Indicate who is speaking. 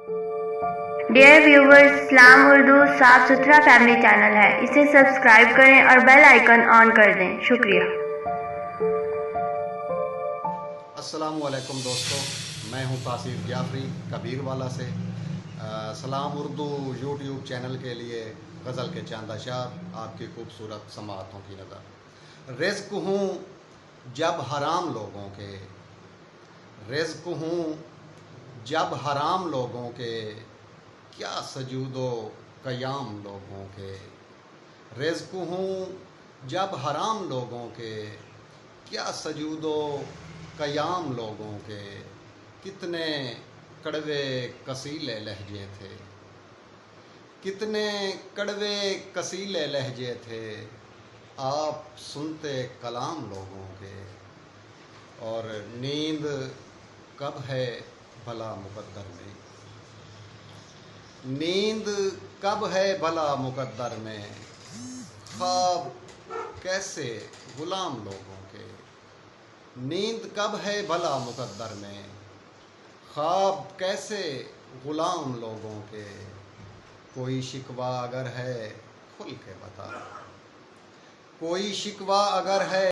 Speaker 1: Dear viewers, इस्लाम उर्दू साफ सुथरा family channel है, इसे सब्सक्राइब करें और बेल आइकन ऑन कर दें। शुक्रिया।
Speaker 2: अस्सलाम वालेकुम दोस्तों, मैं हूं कासिफ जाफरी कबीरवाला से। सलाम उर्दू यूट्यूब चैनल के लिए गज़ल के चंद अशार आपकी खूबसूरत समाअतों की नज़र। रिज़्क़ हूँ जब हराम लोगों के, रिज़्क़ हूँ जब हराम लोगों के, क्या सजूदो क़याम लोगों के। रिज़्क़ हूँ जब हराम लोगों के, क्या सजूदो क़याम लोगों के। कितने कड़वे कसीले लहजे थे, कितने कड़वे कसीले लहजे थे, आप सुनते कलाम लोगों के। और नींद कब है भला मुक़द्दर में, नींद कब है भला मुक़द्दर में, ख्वाब कैसे ग़ुलाम लोगों के। नींद कब है भला मुक़द्दर में, ख्वाब कैसे ग़ुलाम लोगों के। कोई शिकवा अगर है खुल के बता, कोई शिकवा अगर है